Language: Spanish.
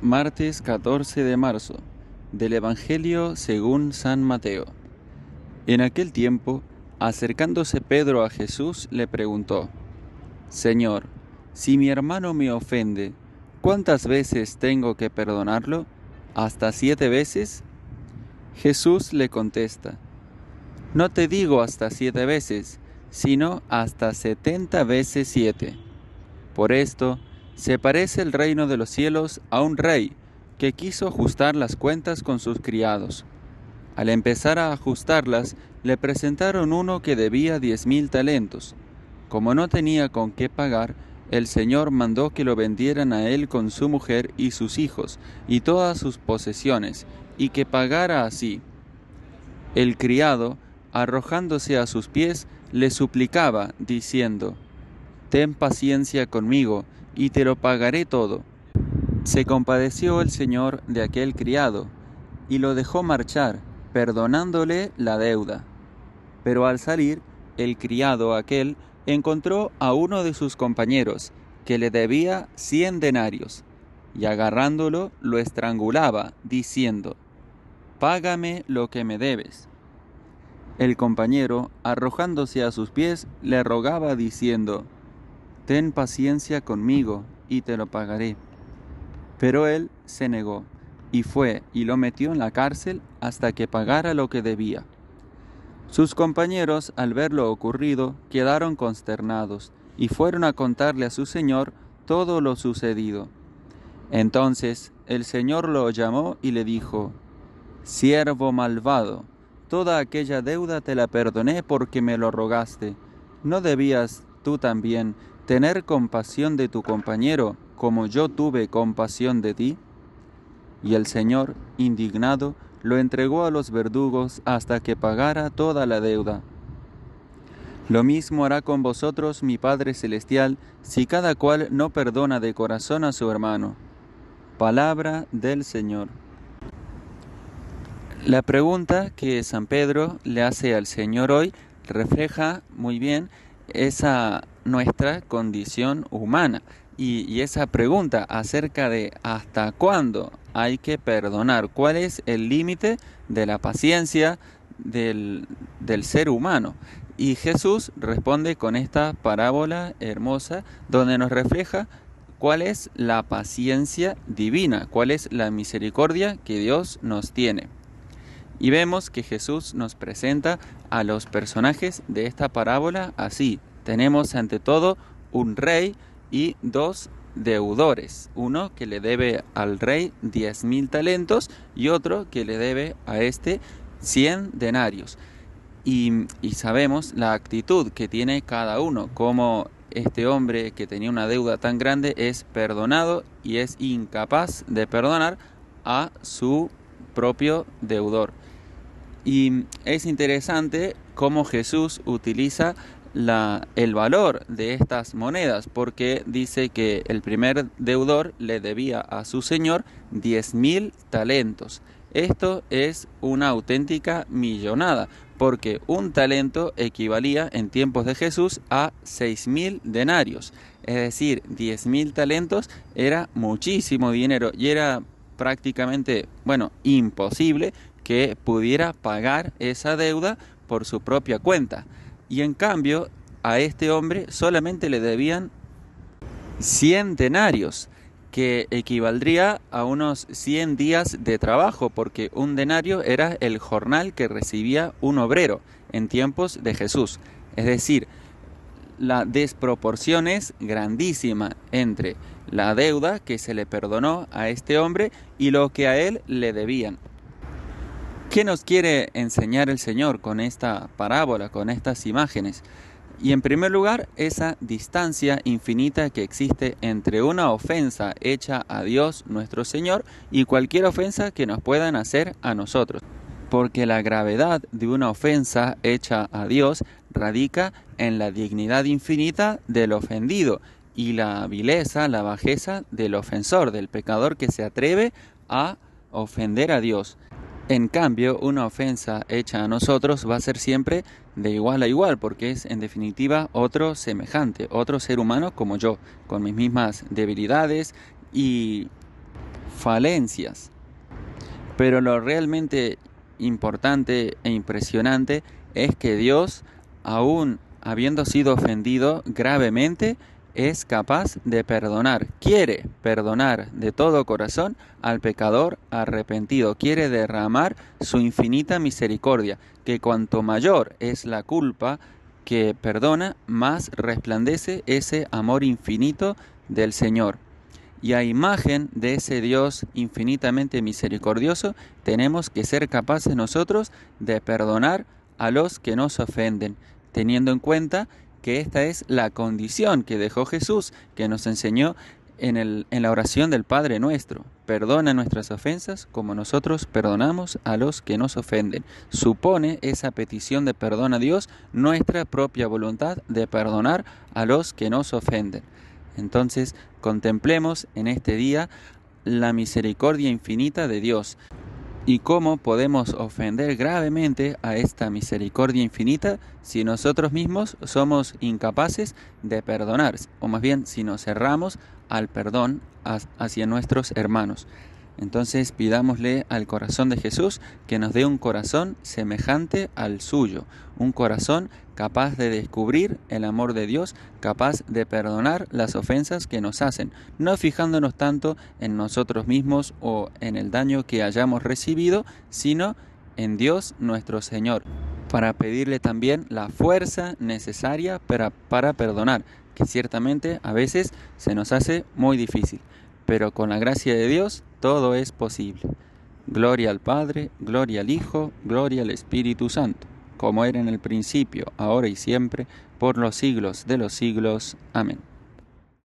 Martes 14 de marzo del Evangelio según San Mateo. En aquel tiempo, acercándose Pedro a Jesús, le preguntó: Señor, si mi hermano me ofende, ¿cuántas veces tengo que perdonarlo? ¿Hasta 7 veces? Jesús le contesta: No te digo hasta 7 veces, sino hasta 70 veces 7. Por esto, se parece el reino de los cielos a un rey que quiso ajustar las cuentas con sus criados. Al empezar a ajustarlas, le presentaron uno que debía 10,000 talentos. Como no tenía con qué pagar, el Señor mandó que lo vendieran a él con su mujer y sus hijos y todas sus posesiones, y que pagara así. El criado, arrojándose a sus pies, le suplicaba, diciendo: Ten paciencia conmigo, y te lo pagaré todo. Se compadeció el señor de aquel criado, y lo dejó marchar, perdonándole la deuda. Pero al salir, el criado aquel encontró a uno de sus compañeros, que le debía 100 denarios, y agarrándolo lo estrangulaba, diciendo: Págame lo que me debes. El compañero, arrojándose a sus pies, le rogaba, diciendo: Ten paciencia conmigo, y te lo pagaré. Pero él se negó, y fue y lo metió en la cárcel hasta que pagara lo que debía. Sus compañeros, al ver lo ocurrido, quedaron consternados, y fueron a contarle a su señor todo lo sucedido. Entonces el señor lo llamó y le dijo: Siervo malvado, toda aquella deuda te la perdoné porque me lo rogaste. ¿No debías tú también tener compasión de tu compañero, como yo tuve compasión de ti? Y el Señor, indignado, lo entregó a los verdugos hasta que pagara toda la deuda. Lo mismo hará con vosotros mi Padre Celestial, si cada cual no perdona de corazón a su hermano. Palabra del Señor. La pregunta que San Pedro le hace al Señor hoy refleja muy bien esa nuestra condición humana y esa pregunta acerca de hasta cuándo hay que perdonar, cuál es el límite de la paciencia del ser humano. Y Jesús responde con esta parábola hermosa donde nos refleja cuál es la paciencia divina, cuál es la misericordia que Dios nos tiene. Y vemos que Jesús nos presenta a los personajes de esta parábola así. Tenemos ante todo un rey y dos deudores. Uno que le debe al rey 10,000 talentos y otro que le debe a este 100 denarios. Y sabemos la actitud que tiene cada uno, como este hombre que tenía una deuda tan grande es perdonado y es incapaz de perdonar a su propio deudor. Y es interesante cómo Jesús utiliza el valor de estas monedas, porque dice que el primer deudor le debía a su señor 10,000 talentos. Esto es una auténtica millonada, porque un talento equivalía en tiempos de Jesús a 6,000 denarios. Es decir, 10,000 talentos era muchísimo dinero y era prácticamente, imposible que pudiera pagar esa deuda por su propia cuenta. Y en cambio, a este hombre solamente le debían 100 denarios, que equivaldría a unos 100 días de trabajo, porque un denario era el jornal que recibía un obrero en tiempos de Jesús. Es decir, la desproporción es grandísima entre la deuda que se le perdonó a este hombre y lo que a él le debían. ¿Qué nos quiere enseñar el Señor con esta parábola, con estas imágenes? Y en primer lugar, esa distancia infinita que existe entre una ofensa hecha a Dios nuestro Señor y cualquier ofensa que nos puedan hacer a nosotros. Porque la gravedad de una ofensa hecha a Dios radica en la dignidad infinita del ofendido y la vileza, la bajeza del ofensor, del pecador que se atreve a ofender a Dios. En cambio, una ofensa hecha a nosotros va a ser siempre de igual a igual, porque es en definitiva otro semejante, otro ser humano como yo, con mis mismas debilidades y falencias. Pero lo realmente importante e impresionante es que Dios, aún habiendo sido ofendido gravemente, es capaz de perdonar, quiere perdonar de todo corazón al pecador arrepentido, quiere derramar su infinita misericordia, que cuanto mayor es la culpa que perdona, más resplandece ese amor infinito del Señor. Y a imagen de ese Dios infinitamente misericordioso, tenemos que ser capaces nosotros de perdonar a los que nos ofenden, teniendo en cuenta que esta es la condición que dejó Jesús, que nos enseñó en la oración del Padre Nuestro. Perdona nuestras ofensas como nosotros perdonamos a los que nos ofenden. Supone esa petición de perdón a Dios nuestra propia voluntad de perdonar a los que nos ofenden. Entonces, contemplemos en este día la misericordia infinita de Dios y cómo podemos ofender gravemente a esta misericordia infinita si nosotros mismos somos incapaces de perdonar, o más bien si nos cerramos al perdón hacia nuestros hermanos. Entonces pidámosle al corazón de Jesús que nos dé un corazón semejante al suyo, un corazón capaz de descubrir el amor de Dios, capaz de perdonar las ofensas que nos hacen, no fijándonos tanto en nosotros mismos o en el daño que hayamos recibido, sino en Dios nuestro Señor, para pedirle también la fuerza necesaria para perdonar, que ciertamente a veces se nos hace muy difícil. Pero con la gracia de Dios todo es posible. Gloria al Padre, gloria al Hijo, gloria al Espíritu Santo, como era en el principio, ahora y siempre, por los siglos de los siglos. Amén.